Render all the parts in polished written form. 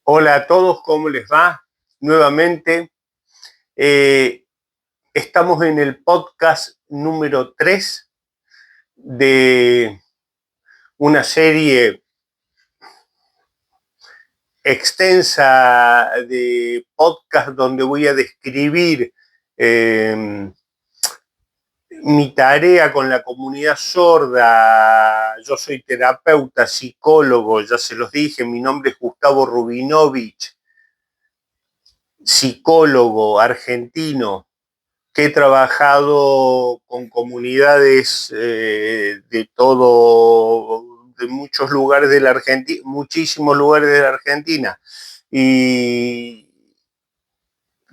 Hola a todos, ¿cómo les va? Nuevamente, estamos en el podcast número 3 de una serie extensa de podcast donde voy a describir mi tarea con la comunidad sorda. Yo soy terapeuta, psicólogo, ya se los dije, mi nombre es Gustavo Rubinovich, psicólogo argentino, que he trabajado con comunidades de muchos lugares de la Argentina, muchísimos lugares de la Argentina, y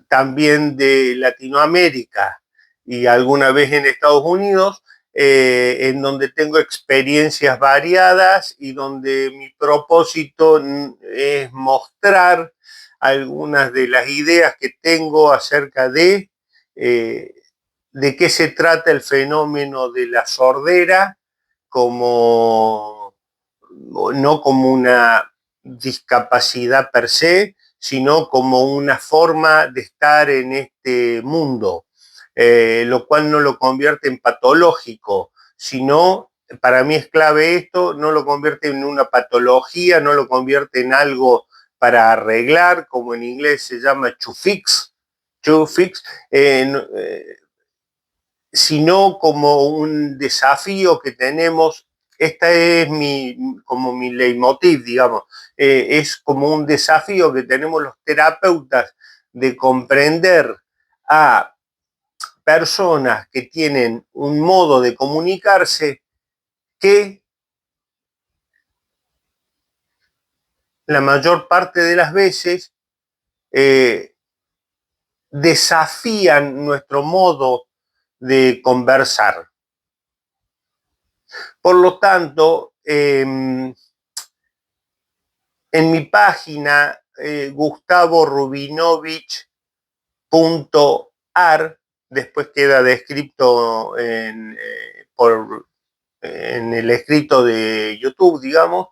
también de Latinoamérica y alguna vez en Estados Unidos, en donde tengo experiencias variadas y donde mi propósito es mostrar algunas de las ideas que tengo acerca de qué se trata el fenómeno de la sordera, como no como una discapacidad per se, sino como una forma de estar en este mundo, lo cual no lo convierte en patológico, sino, para mí es clave esto, no lo convierte en una patología, no lo convierte en algo para arreglar, como en inglés se llama to fix, sino como un desafío que tenemos. Esta es como mi leitmotiv, digamos. Es como un desafío que tenemos los terapeutas de comprender a personas que tienen un modo de comunicarse que la mayor parte de las veces desafían nuestro modo de conversar. Por lo tanto, en mi página gustavorubinovich.ar, después queda descrito en el escrito de YouTube, digamos,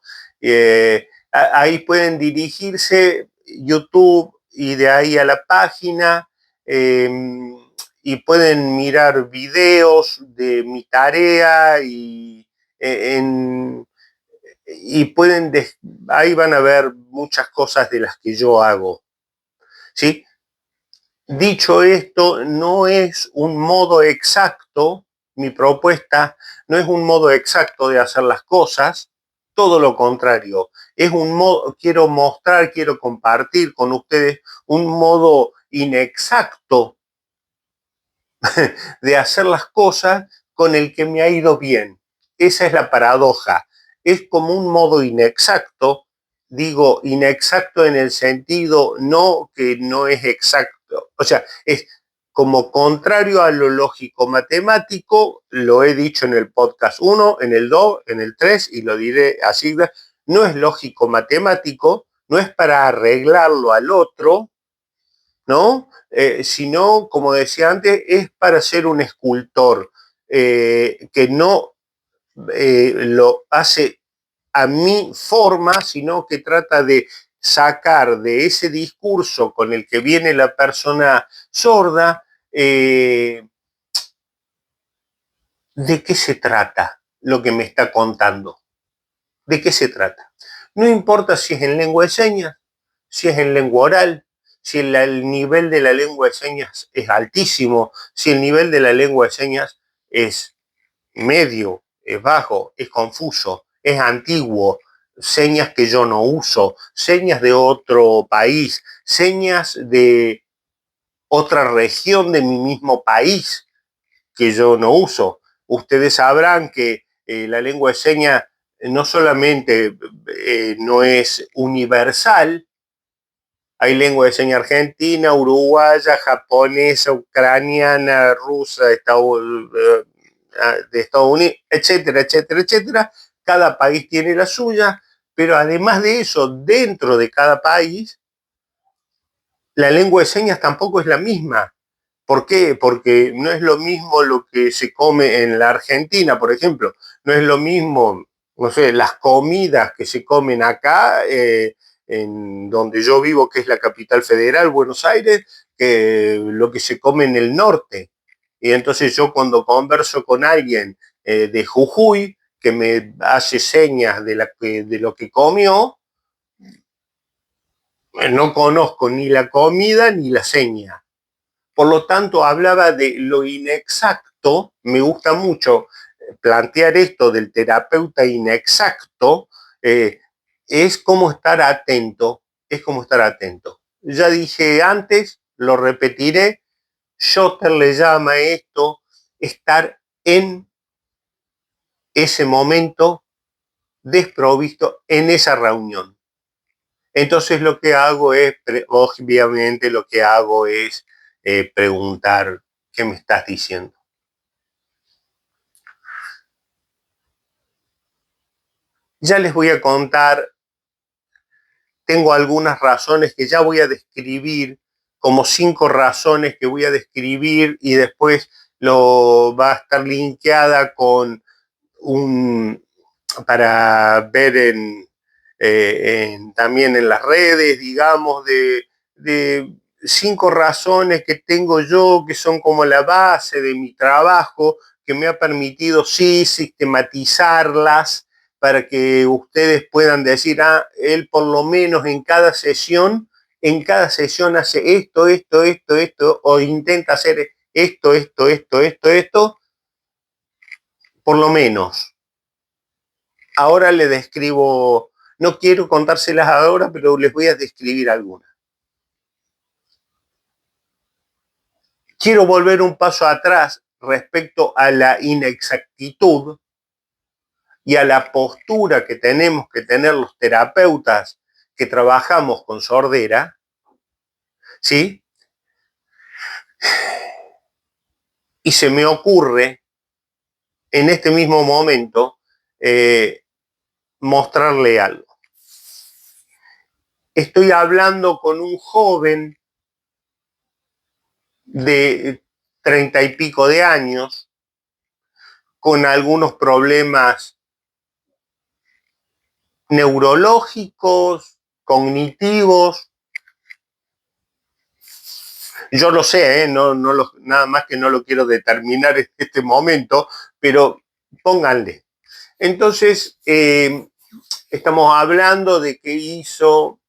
ahí pueden dirigirse YouTube y de ahí a la página, y pueden mirar videos de mi tarea y ahí van a ver muchas cosas de las que yo hago, ¿sí? Dicho esto, no es un modo exacto, mi propuesta no es un modo exacto de hacer las cosas, todo lo contrario, es un modo, quiero mostrar, quiero compartir con ustedes un modo inexacto de hacer las cosas con el que me ha ido bien. Esa es la paradoja. Es como un modo inexacto, digo inexacto en el sentido no que no es exacto, o sea, es como contrario a lo lógico matemático, lo he dicho en el podcast 1, en el 2, en el 3 y lo diré así, no es lógico matemático, no es para arreglarlo al otro, ¿no? Sino, como decía antes, es para ser un escultor, que no lo hace a mi forma, sino que trata de sacar de ese discurso con el que viene la persona sorda, de qué se trata lo que me está contando, de qué se trata. No importa si es en lengua de señas, si es en lengua oral, si el nivel de la lengua de señas es altísimo, si el nivel de la lengua de señas es medio, es bajo, es confuso, es antiguo, señas que yo no uso, señas de otro país, señas de otra región de mi mismo país que yo no uso. Ustedes sabrán que la lengua de señas no solamente no es universal, hay lengua de señas argentina, uruguaya, japonesa, ucraniana, rusa, de Estados Unidos, etcétera, etcétera, etcétera. Cada país tiene la suya, pero además de eso, dentro de cada país, la lengua de señas tampoco es la misma. ¿Por qué? Porque no es lo mismo lo que se come en la Argentina, por ejemplo. No es lo mismo, no sé, las comidas que se comen acá en donde yo vivo, que es la capital federal, Buenos Aires, que lo que se come en el norte. Y entonces yo cuando converso con alguien de Jujuy, que me hace señas de lo que comió, no conozco ni la comida ni la seña. Por lo tanto, hablaba de lo inexacto. Me gusta mucho plantear esto del terapeuta inexacto. Es como estar atento, es como estar atento. Ya dije antes, lo repetiré, Schotter le llama esto estar en ese momento desprovisto en esa reunión. Entonces lo que hago es, obviamente lo que hago es preguntar, ¿qué me estás diciendo? Ya les voy a contar, tengo algunas razones que ya voy a describir, como 5 razones que voy a describir y después lo va a estar linkeada con para ver también en las redes, digamos, de 5 razones que tengo yo, que son como la base de mi trabajo, que me ha permitido sí sistematizarlas para que ustedes puedan decir, él por lo menos en cada sesión hace esto, o intenta hacer esto, por lo menos. Ahora les describo, no quiero contárselas ahora, pero les voy a describir algunas. Quiero volver un paso atrás respecto a la inexactitud y a la postura que tenemos que tener los terapeutas que trabajamos con sordera, ¿sí? Y se me ocurre en este mismo momento mostrarle algo. Estoy hablando con un joven de 30 y pico de años, con algunos problemas neurológicos, cognitivos. Yo lo sé, nada más que no lo quiero determinar en este momento, pero pónganle. Entonces, estamos hablando de qué hizo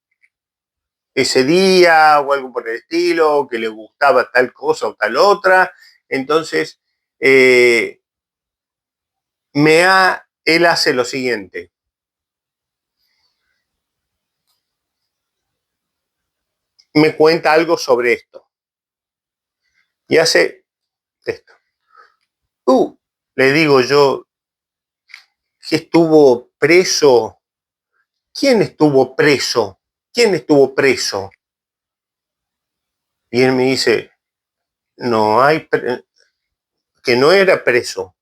ese día o algo por el estilo, que le gustaba tal cosa o tal otra. Entonces, él hace lo siguiente. Me cuenta algo sobre esto. Y hace esto. Le digo yo, que estuvo preso. ¿Quién estuvo preso? ¿Quién estuvo preso? Y él me dice, no hay, que no era preso.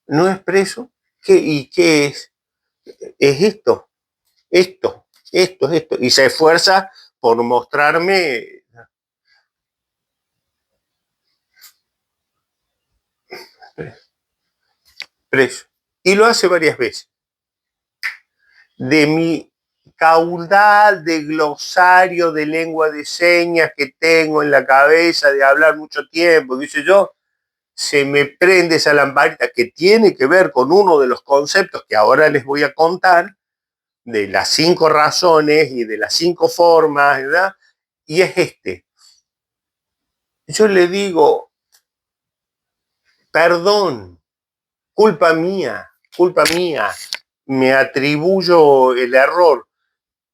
¿No es preso? ¿Y qué es? Es esto. Y se esfuerza por mostrarme preso. Y lo hace varias veces. De mi caudal de glosario de lengua de señas que tengo en la cabeza de hablar mucho tiempo, dice yo, se me prende esa lamparita que tiene que ver con uno de los conceptos que ahora les voy a contar, de las 5 razones y de las 5 formas, ¿verdad? Y es este. Yo le digo, perdón, culpa mía, me atribuyo el error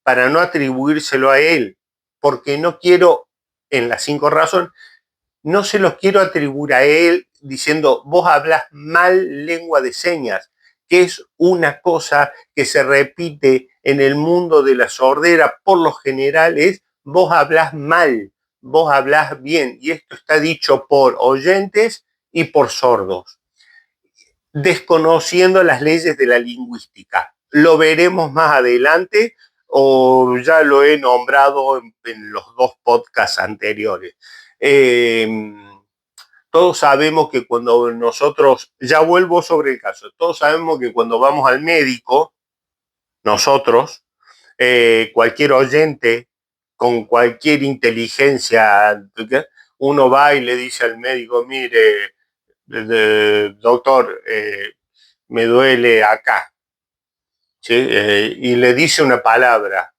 para no atribuírselo a él, porque no quiero, en las 5 razones, no se los quiero atribuir a él diciendo, vos hablas mal lengua de señas, que es una cosa que se repite en el mundo de la sordera, por lo general es, vos hablas mal, vos hablas bien, y esto está dicho por oyentes y por sordos, desconociendo las leyes de la lingüística. Lo veremos más adelante, o ya lo he nombrado en los 2 podcasts anteriores. Todos sabemos que cuando nosotros, ya vuelvo sobre el caso, todos sabemos que cuando vamos al médico, nosotros, cualquier oyente con cualquier inteligencia, uno va y le dice al médico, mire, doctor, me duele acá, ¿sí? Y le dice una palabra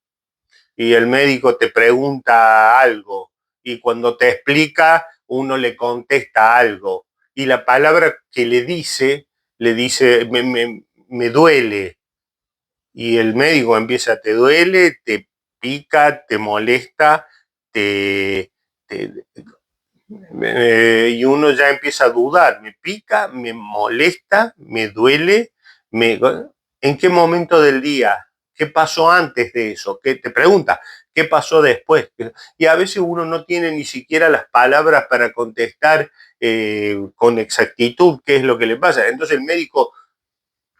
y el médico te pregunta algo y cuando te explica uno le contesta algo y la palabra que le dice me duele y el médico empieza, te duele, te pica, te molesta, te y uno ya empieza a dudar, me pica, me molesta, me duele, me, ¿en qué momento del día? ¿Qué pasó antes de eso? ¿Qué te pregunta? ¿Qué pasó después? Y a veces uno no tiene ni siquiera las palabras para contestar con exactitud qué es lo que le pasa. Entonces el médico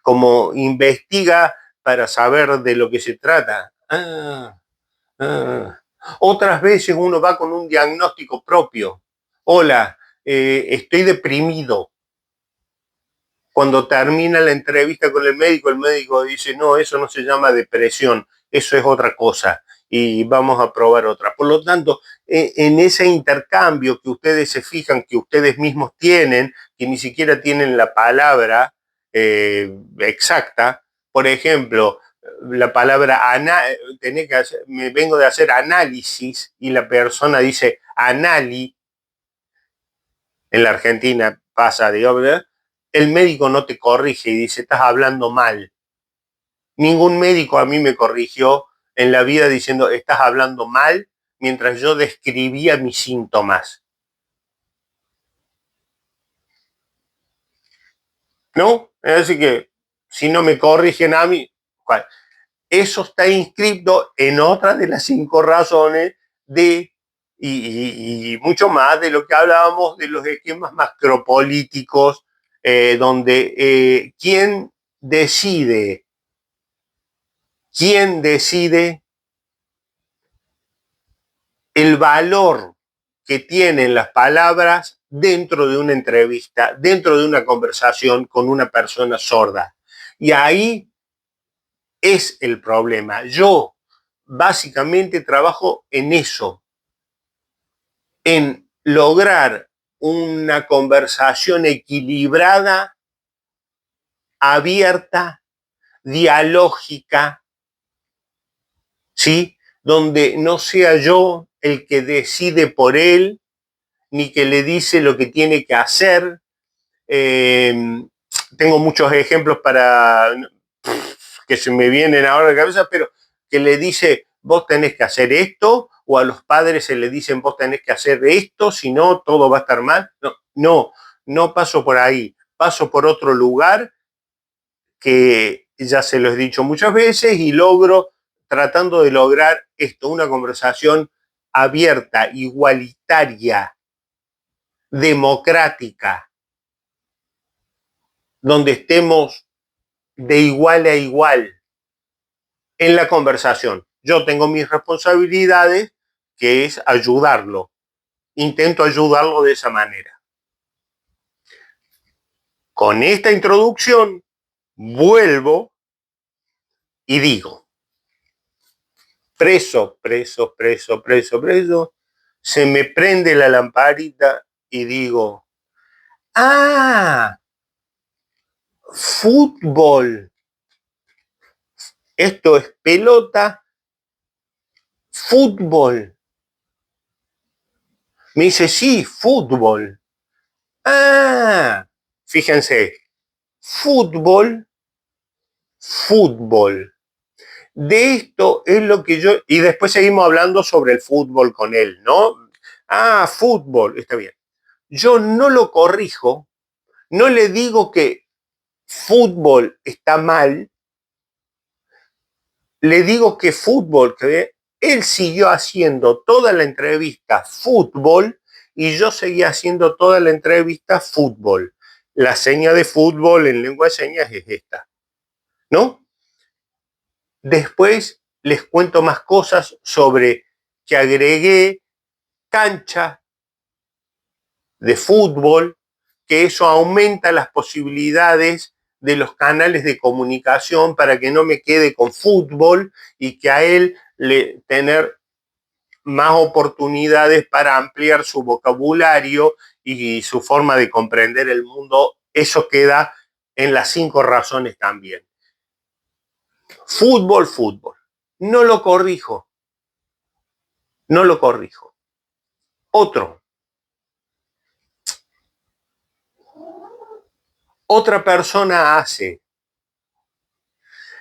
como investiga para saber de lo que se trata. Otras veces uno va con un diagnóstico propio. Hola, estoy deprimido. Cuando termina la entrevista con el médico dice, no, eso no se llama depresión, eso es otra cosa y vamos a probar otra. Por lo tanto, en ese intercambio que ustedes se fijan, que ustedes mismos tienen, que ni siquiera tienen la palabra exacta, por ejemplo, la palabra tenés que hacer, me vengo de hacer análisis y la persona dice anali, en la Argentina pasa, digamos, el médico no te corrige y dice, estás hablando mal. Ningún médico a mí me corrigió en la vida diciendo, estás hablando mal, mientras yo describía mis síntomas. ¿No? Así que, si no me corrigen a mí, ¿cuál? Eso está inscrito en otra de las 5 razones de, y mucho más de lo que hablábamos de los esquemas macropolíticos, donde ¿quién decide el valor que tienen las palabras dentro de una entrevista, dentro de una conversación con una persona sorda? Y ahí es el problema. Yo básicamente trabajo en eso, en lograr una conversación equilibrada, abierta, dialógica, ¿sí? Donde no sea yo el que decide por él, ni que le dice lo que tiene que hacer. Tengo muchos ejemplos para que se me vienen ahora a la cabeza, pero que le dice, vos tenés que hacer esto, o a los padres se le dicen, vos tenés que hacer esto, si no, todo va a estar mal. No paso por ahí, paso por otro lugar que ya se lo he dicho muchas veces y tratando de lograr esto, una conversación abierta, igualitaria, democrática, donde estemos de igual a igual en la conversación. Yo tengo mis responsabilidades, que es ayudarlo. Intento ayudarlo de esa manera. Con esta introducción, vuelvo y digo, preso, se me prende la lamparita y digo, fútbol. Esto es pelota, fútbol. Me dice, sí, fútbol. Fíjense, fútbol. De esto es lo que yo... Y después seguimos hablando sobre el fútbol con él, ¿no? Fútbol, está bien. Yo no lo corrijo, no le digo que fútbol está mal, le digo que fútbol, que él siguió haciendo toda la entrevista fútbol y yo seguía haciendo toda la entrevista fútbol. La seña de fútbol en lengua de señas es esta, ¿no? Después les cuento más cosas sobre que agregué cancha de fútbol, que eso aumenta las posibilidades de los canales de comunicación para que no me quede con fútbol y que a él tener más oportunidades para ampliar su vocabulario y su forma de comprender el mundo. Eso queda en las 5 razones también. Fútbol, fútbol. No lo corrijo. No lo corrijo. Otro. Otra persona hace.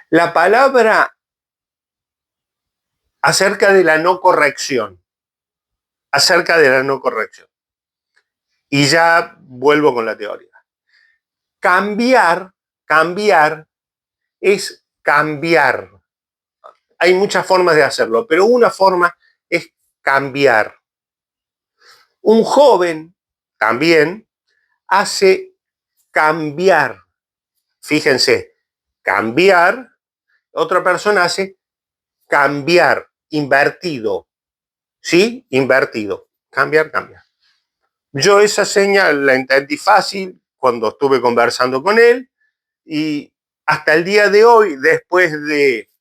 La palabra acerca de la no corrección. Acerca de la no corrección. Y ya vuelvo con la teoría. Cambiar es cambiar. Hay muchas formas de hacerlo, pero una forma es cambiar. Un joven también hace cambiar. Fíjense, cambiar. Otra persona hace cambiar, invertido. ¿Sí? Invertido. Cambiar. Yo esa señal la entendí fácil cuando estuve conversando con él y hasta el día de hoy, después de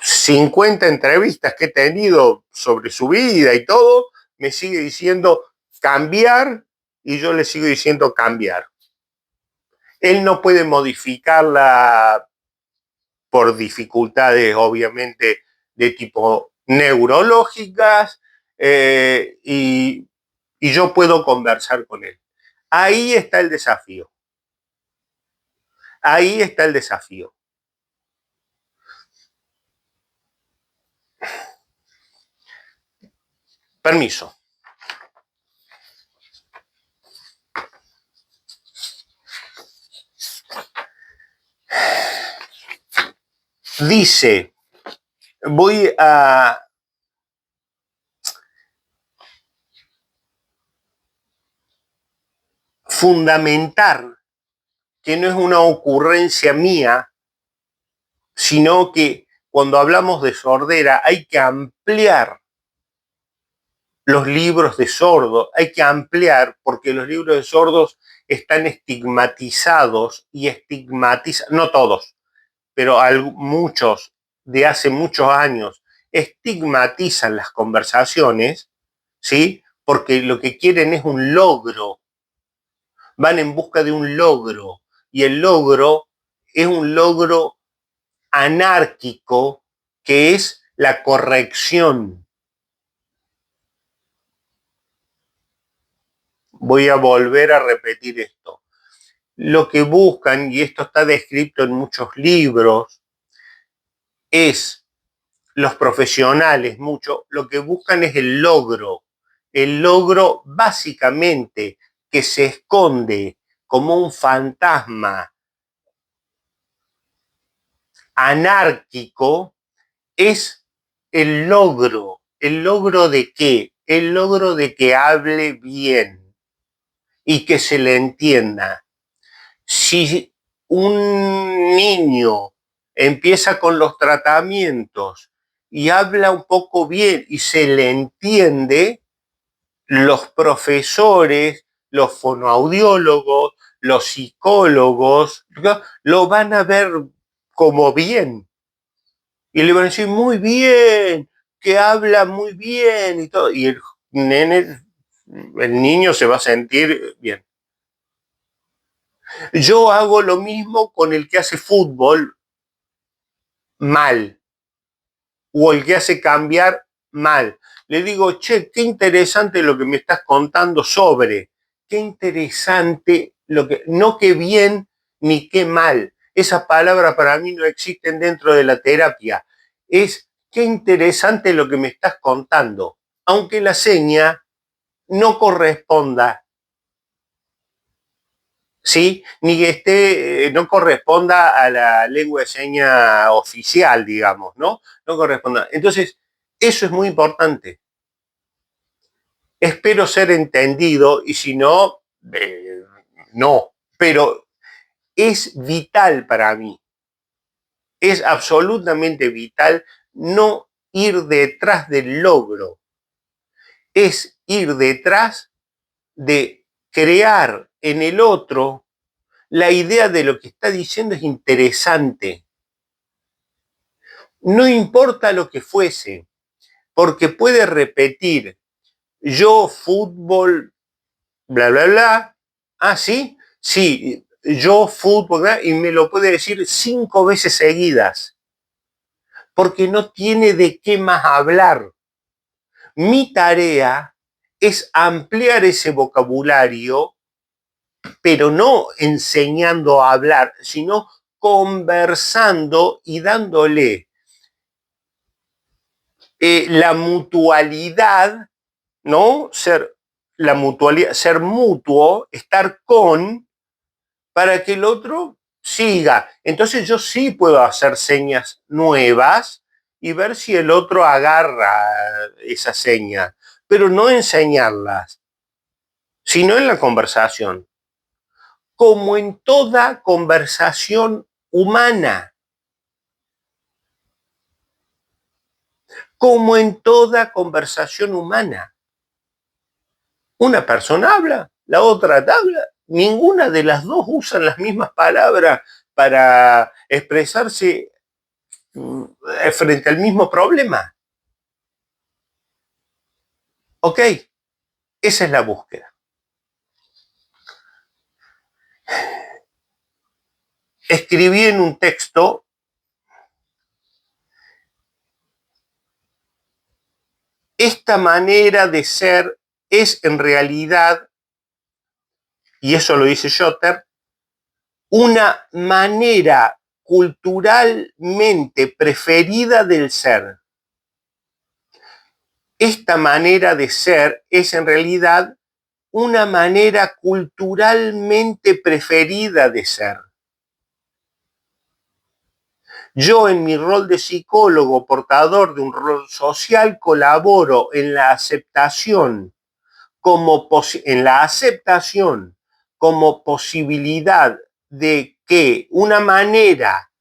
50 entrevistas que he tenido sobre su vida y todo, me sigue diciendo cambiar y yo le sigo diciendo cambiar. Él no puede modificarla por dificultades, obviamente, de tipo neurológicas y yo puedo conversar con él. Ahí está el desafío. Ahí está el desafío. Permiso. Dice, voy a fundamentar que no es una ocurrencia mía, sino que cuando hablamos de sordera hay que ampliar los libros de sordos, hay que ampliar porque los libros de sordos están estigmatizados y estigmatizan, no todos, pero muchos de hace muchos años estigmatizan las conversaciones, ¿sí? Porque lo que quieren es un logro, van en busca de un logro y el logro es un logro anárquico que es la corrección. Voy a volver a repetir esto. Lo que buscan, y esto está descrito en muchos libros, es los profesionales, mucho, lo que buscan es el logro básicamente que se esconde como un fantasma anárquico, es el logro de qué, el logro de que hable bien y que se le entienda. Si un niño empieza con los tratamientos y habla un poco bien y se le entiende, los profesores, los fonoaudiólogos, los psicólogos, lo van a ver como bien. Y le van a decir, muy bien, que habla muy bien y todo. Y el niño se va a sentir bien. Yo hago lo mismo con el que hace fútbol mal o el que hace cambiar mal. Le digo, che, qué interesante lo que me estás contando sobre, qué interesante lo que, no qué bien ni qué mal. Esas palabras para mí no existen dentro de la terapia. Es qué interesante lo que me estás contando, aunque la seña no corresponda, ¿sí? Ni no corresponda a la lengua de señas oficial, digamos, ¿no? No corresponda. Entonces, eso es muy importante. Espero ser entendido y si no, no. Pero es vital para mí. Es absolutamente vital no ir detrás del logro. Es ir detrás de crear en el otro la idea de lo que está diciendo es interesante. No importa lo que fuese, porque puede repetir yo fútbol, bla, bla, bla. Ah, sí, sí, yo fútbol, bla, y me lo puede decir 5 veces seguidas, porque no tiene de qué más hablar. Mi tarea es ampliar ese vocabulario, pero no enseñando a hablar, sino conversando y dándole la mutualidad, ¿no? La mutualidad, ser mutuo, estar con, para que el otro siga. Entonces yo sí puedo hacer señas nuevas y ver si el otro agarra esa seña, pero no enseñarlas, sino en la conversación, como en toda conversación humana, como en toda conversación humana. Una persona habla, la otra habla, ninguna de las dos usan las mismas palabras para expresarse frente al mismo problema. Ok, esa es la búsqueda. Escribí en un texto esta manera de ser es en realidad, y eso lo dice Schotter, una manera culturalmente preferida del ser. Esta manera de ser es en realidad una manera culturalmente preferida de ser. Yo, en mi rol de psicólogo, portador de un rol social, colaboro en la aceptación como posibilidad de que una manera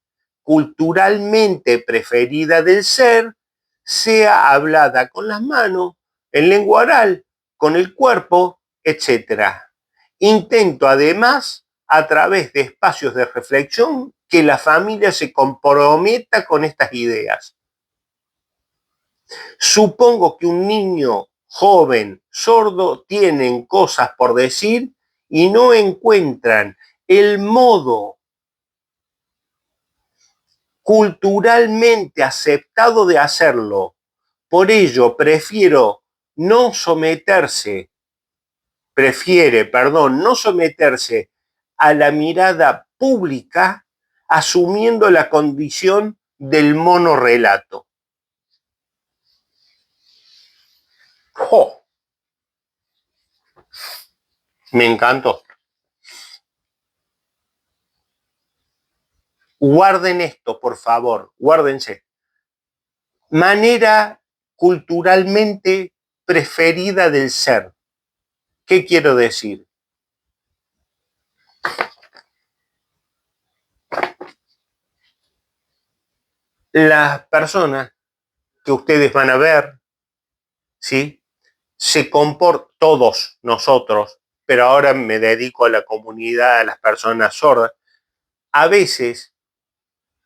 culturalmente preferida del ser sea hablada con las manos, en lengua oral, con el cuerpo, etc. Intento además, a través de espacios de reflexión, que la familia se comprometa con estas ideas. Supongo que un niño joven, sordo, tienen cosas por decir y no encuentran el modo culturalmente aceptado de hacerlo. Por ello, no someterse a la mirada pública asumiendo la condición del monorrelato. ¡Oh! Me encantó. Guarden esto, por favor, guárdense. Manera culturalmente preferida del ser. ¿Qué quiero decir? Las personas que ustedes van a ver, ¿sí? Se comportan, todos nosotros, pero ahora me dedico a la comunidad, a las personas sordas, a veces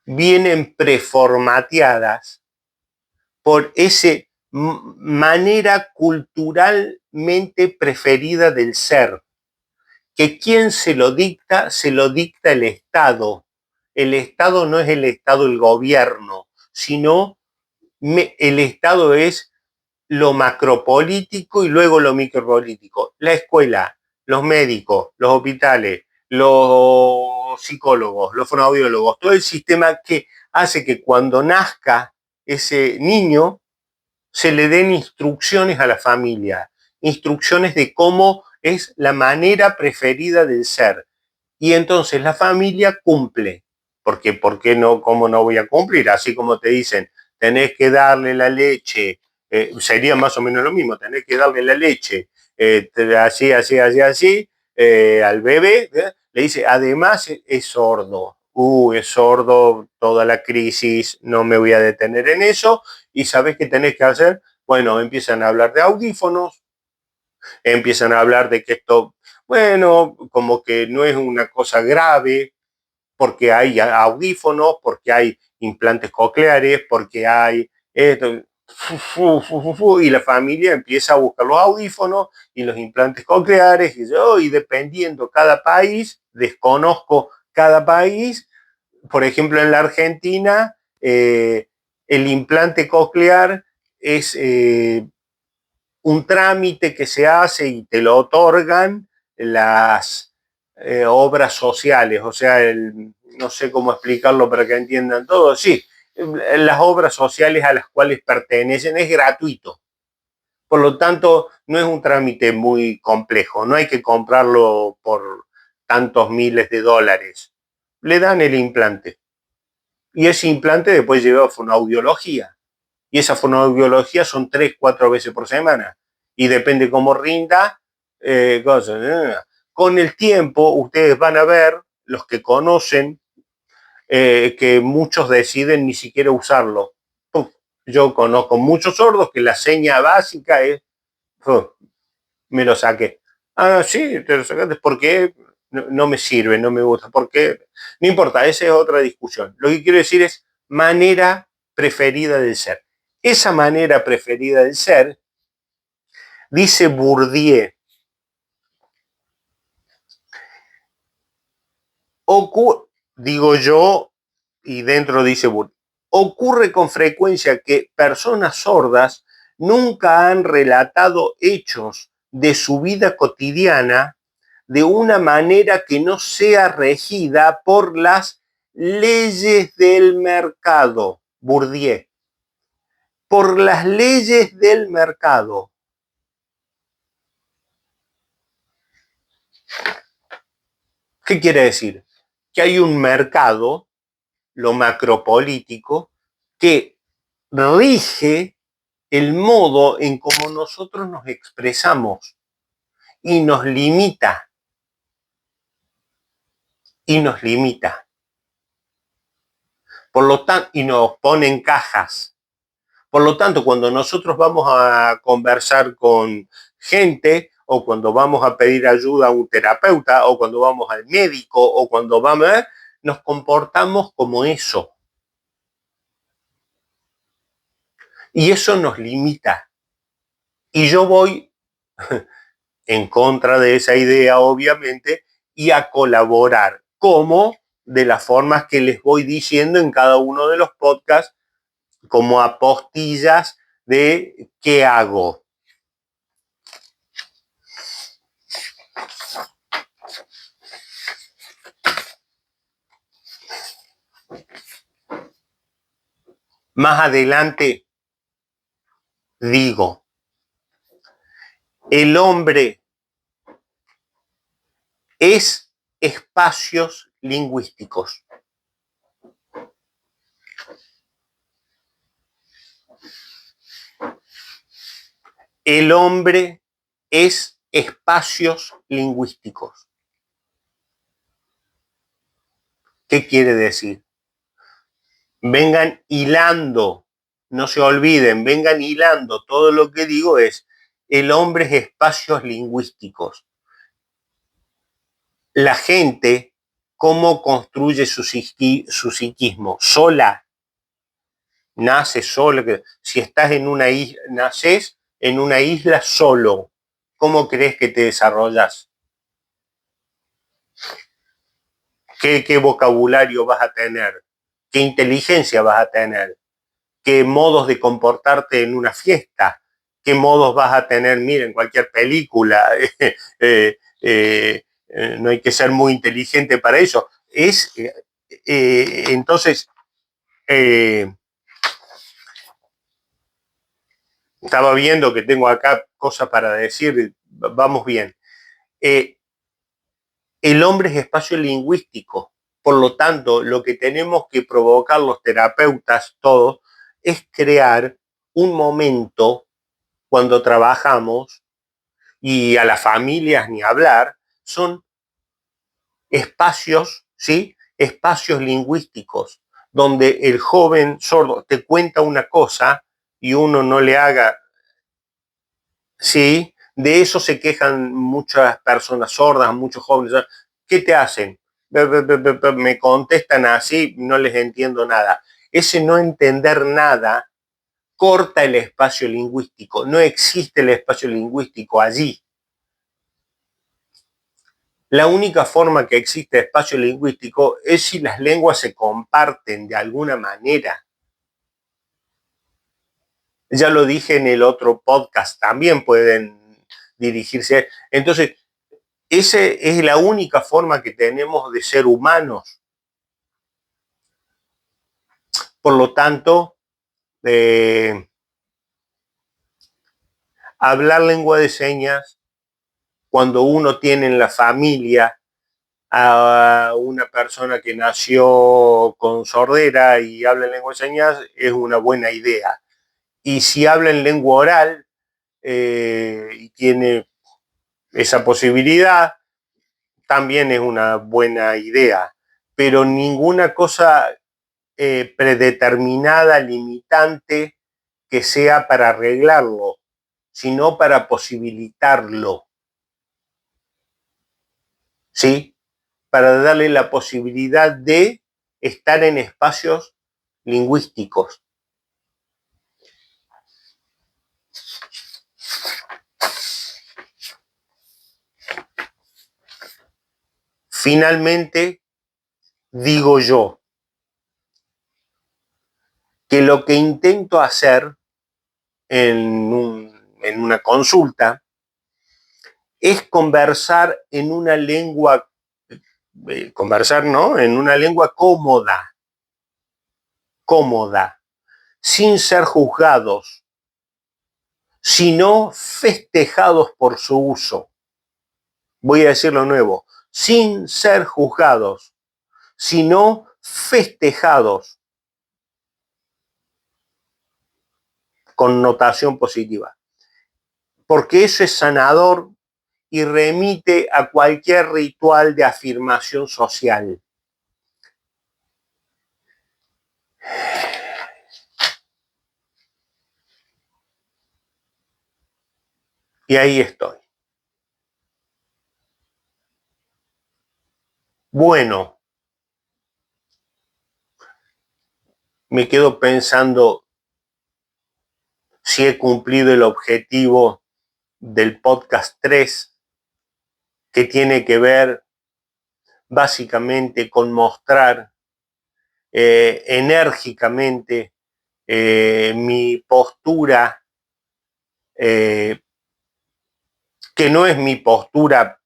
vienen preformateadas por esa manera culturalmente preferida del ser, que quien se lo dicta el Estado. El Estado no es el Estado, el gobierno, sino el Estado es lo macropolítico y luego lo micropolítico. La escuela, los médicos, los hospitales, los psicólogos, los fonoaudiólogos, todo el sistema que hace que cuando nazca ese niño se le den instrucciones a la familia, instrucciones de cómo es la manera preferida del ser. Y entonces la familia cumple. Porque, ¿por qué no? ¿Cómo no voy a cumplir? Así como te dicen, tenés que darle la leche, sería más o menos lo mismo, tenés que darle la leche, así, al bebé, le dice, además es sordo. Es sordo, toda la crisis, no me voy a detener en eso. ¿Y sabés qué tenés que hacer? Bueno, empiezan a hablar de audífonos, empiezan a hablar de que esto bueno, como que no es una cosa grave, porque hay audífonos, porque hay implantes cocleares, porque hay esto, y la familia empieza a buscar los audífonos y los implantes cocleares, y dependiendo cada país, desconozco cada país, por ejemplo en la Argentina, el implante coclear es un trámite que se hace y te lo otorgan las obras sociales, o sea, no sé cómo explicarlo para que entiendan todo, sí, las obras sociales a las cuales pertenecen es gratuito. Por lo tanto, no es un trámite muy complejo, no hay que comprarlo por tantos miles de dólares. Le dan el implante. Y ese implante después lleva fonoaudiología. Y esa fonoaudiología son 3, 4 veces por semana. Y depende cómo rinda, cosas. Con el tiempo, ustedes van a ver, los que conocen, que muchos deciden ni siquiera usarlo. Yo conozco muchos sordos que la seña básica es, me lo saqué. Ah, sí, te lo sacaste. ¿Por qué? No me sirve, no me gusta. ¿Por qué? No importa, esa es otra discusión. Lo que quiero decir es manera preferida del ser. Esa manera preferida del ser, dice Bourdieu, digo yo, y dentro dice Bourdieu, ocurre con frecuencia que personas sordas nunca han relatado hechos de su vida cotidiana de una manera que no sea regida por las leyes del mercado. Bourdieu. Por las leyes del mercado. ¿Qué quiere decir? Que hay un mercado, lo macropolítico, que rige el modo en cómo nosotros nos expresamos y nos limita. Y nos limita. Por lo tanto, y nos pone en cajas. Por lo tanto, cuando nosotros vamos a conversar con gente, o cuando vamos a pedir ayuda a un terapeuta, o cuando vamos al médico, o cuando vamos, nos comportamos como eso. Y eso nos limita. Y yo voy en contra de esa idea, obviamente, y a colaborar. ¿Cómo? De las formas que les voy diciendo en cada uno de los podcasts, como apostillas de qué hago. Más adelante digo, el hombre es espacios lingüísticos. El hombre es espacios lingüísticos. ¿Qué quiere decir? Vengan hilando, no se olviden, vengan hilando. Todo lo que digo es, el hombre es espacios lingüísticos. La gente, ¿cómo construye su psiquismo? Sola. Nace solo. Si estás en una isla, naces en una isla solo. ¿Cómo crees que te desarrollas? ¿Qué vocabulario vas a tener? ¿Qué inteligencia vas a tener? ¿Qué modos de comportarte en una fiesta? ¿Qué modos vas a tener? Miren, cualquier película. No hay que ser muy inteligente para eso. Entonces, estaba viendo que tengo acá cosas para decir, vamos bien. El hombre es espacio lingüístico, por lo tanto, lo que tenemos que provocar los terapeutas todos es crear un momento cuando trabajamos, y a las familias ni hablar, son espacios, ¿sí? Espacios lingüísticos, donde el joven sordo te cuenta una cosa y uno no le haga, ¿sí? De eso se quejan muchas personas sordas, muchos jóvenes. ¿Qué te hacen? Me contestan así, no les entiendo nada. Ese no entender nada corta el espacio lingüístico. No existe el espacio lingüístico allí. La única forma que existe espacio lingüístico es si las lenguas se comparten de alguna manera. Ya lo dije en el otro podcast, también pueden dirigirse. Entonces, esa es la única forma que tenemos de ser humanos. Por lo tanto, hablar lengua de señas, cuando uno tiene en la familia a una persona que nació con sordera y habla en lengua de señas, es una buena idea. Y si habla en lengua oral y tiene esa posibilidad, también es una buena idea. Pero ninguna cosa predeterminada, limitante, que sea para arreglarlo, sino para posibilitarlo. ¿Sí? Para darle la posibilidad de estar en espacios lingüísticos. Finalmente, digo yo que lo que intento hacer en una consulta es conversar en una lengua, en una lengua cómoda, sin ser juzgados, sino festejados por su uso. Voy a decirlo nuevo, sin ser juzgados, sino festejados, con notación positiva. Porque eso es sanador y remite a cualquier ritual de afirmación social. Y ahí estoy. Bueno, me quedo pensando si he cumplido el objetivo del podcast 3, que tiene que ver básicamente con mostrar enérgicamente mi postura, que no es mi postura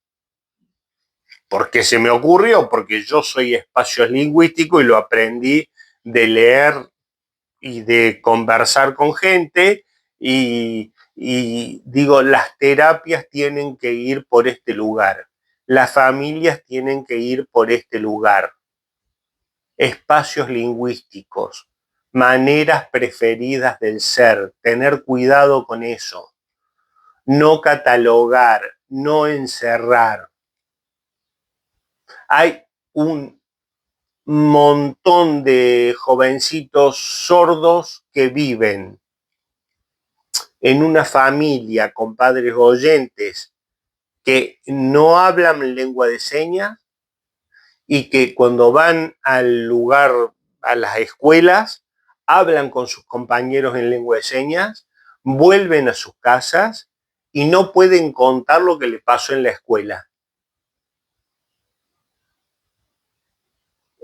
porque se me ocurrió, porque yo soy espacios lingüísticos y lo aprendí de leer y de conversar con gente y digo, las terapias tienen que ir por este lugar, las familias tienen que ir por este lugar, espacios lingüísticos, maneras preferidas del ser, tener cuidado con eso, no catalogar, no encerrar. Hay un montón de jovencitos sordos que viven en una familia con padres oyentes que no hablan lengua de señas y que cuando van al lugar, a las escuelas, hablan con sus compañeros en lengua de señas, vuelven a sus casas y no pueden contar lo que les pasó en la escuela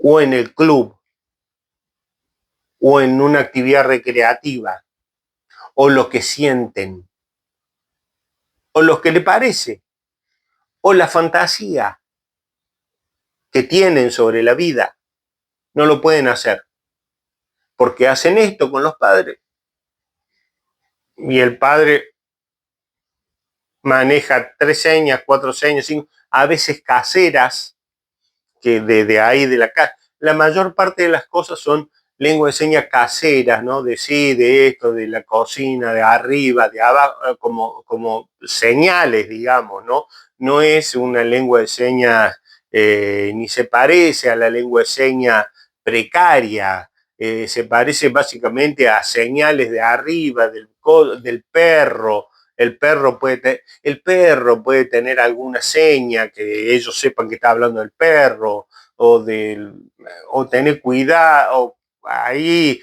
o en el club o en una actividad recreativa, o lo que sienten, o lo que le parece, o la fantasía que tienen sobre la vida. No lo pueden hacer, porque hacen esto con los padres. Y el padre maneja 3 señas, 4 señas, 5, a veces caseras, que de ahí de la casa. La mayor parte de las cosas son lengua de señas caseras, ¿no? De sí, de esto, de la cocina, de arriba, de abajo, como señales, digamos, ¿no? No es una lengua de señas, ni se parece a la lengua de señas precaria, se parece básicamente a señales de arriba, del perro, el perro puede tener alguna seña que ellos sepan que está hablando del perro, o tener cuidado, o ahí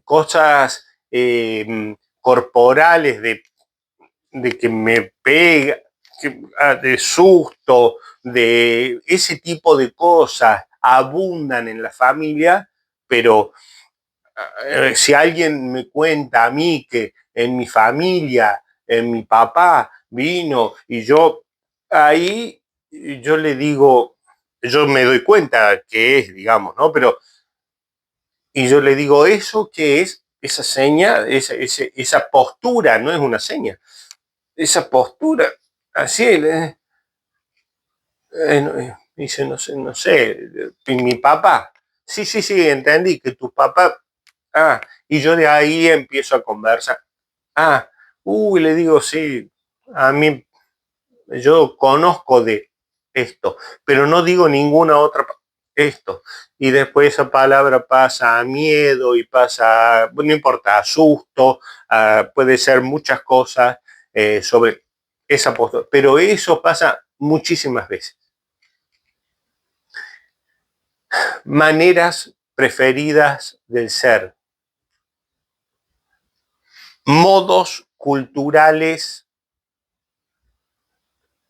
cosas corporales de que me pega, de susto, de ese tipo de cosas abundan en la familia, pero si alguien me cuenta a mí que en mi familia, en mi papá vino y ahí yo le digo, yo me doy cuenta que es, digamos, ¿no? Y yo le digo, ¿eso qué es? Esa seña, esa postura, no es una seña. Esa postura, así, dice, no sé, mi papá. Sí, entendí que tu papá. Y yo de ahí empiezo a conversar. Le digo, sí, a mí, yo conozco de esto, pero no digo ninguna otra esto. Y después esa palabra pasa a miedo y pasa, no importa, a susto, puede ser muchas cosas sobre esa postura, pero eso pasa muchísimas veces. Maneras preferidas del ser. Modos culturales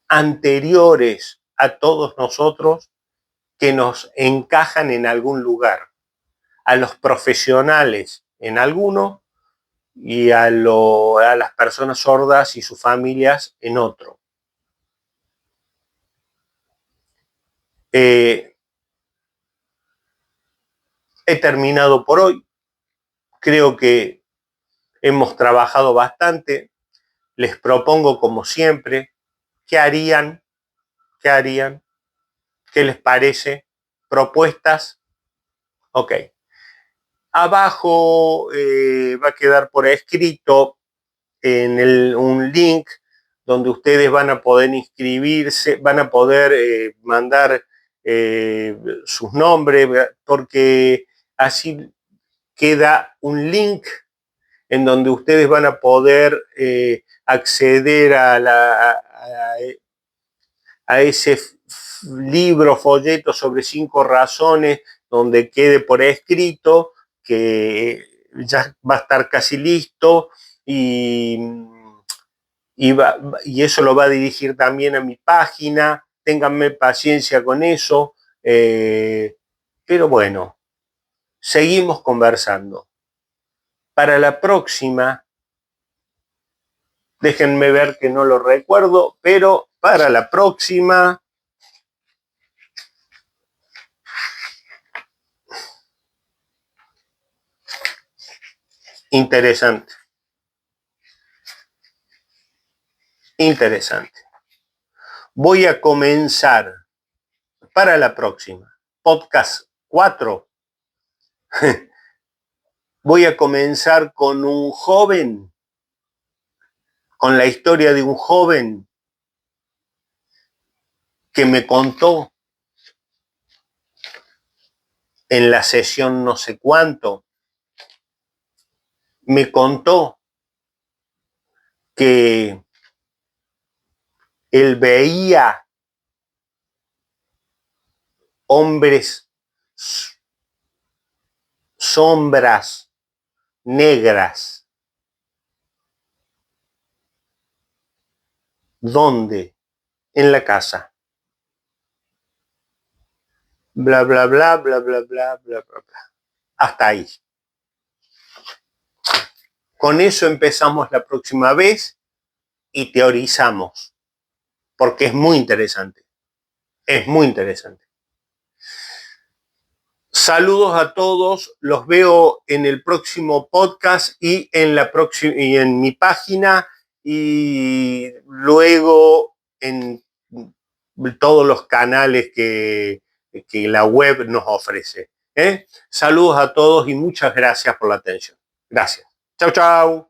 anteriores a todos nosotros que nos encajan en algún lugar. A los profesionales en alguno y a las personas sordas y sus familias en otro. He terminado por hoy. Creo que hemos trabajado bastante. Les propongo, como siempre, ¿qué harían? ¿Qué harían? ¿Qué les parece? ¿Propuestas? Ok. Abajo va a quedar por escrito un link donde ustedes van a poder inscribirse, van a poder mandar sus nombres, porque así queda un link en donde ustedes van a poder acceder a ese libro, folleto sobre 5 razones, donde quede por escrito que ya va a estar casi listo y eso lo va a dirigir también a mi página. Ténganme paciencia con eso, pero bueno, seguimos conversando. Para la próxima, déjenme ver que no lo recuerdo, pero para la próxima interesante. Voy a comenzar para la próxima, podcast 4. Voy a comenzar con un joven, con la historia de un joven que me contó en la sesión no sé cuánto, me contó que él veía hombres, sombras negras. ¿Dónde? En la casa. Bla, bla, bla, bla, bla, bla, bla, bla, bla. Hasta ahí. Con eso empezamos la próxima vez y teorizamos, porque es muy interesante. Es muy interesante. Saludos a todos, los veo en el próximo podcast y en mi página y luego en todos los canales que la web nos ofrece. Saludos a todos y muchas gracias por la atención. Gracias. Chau, chau.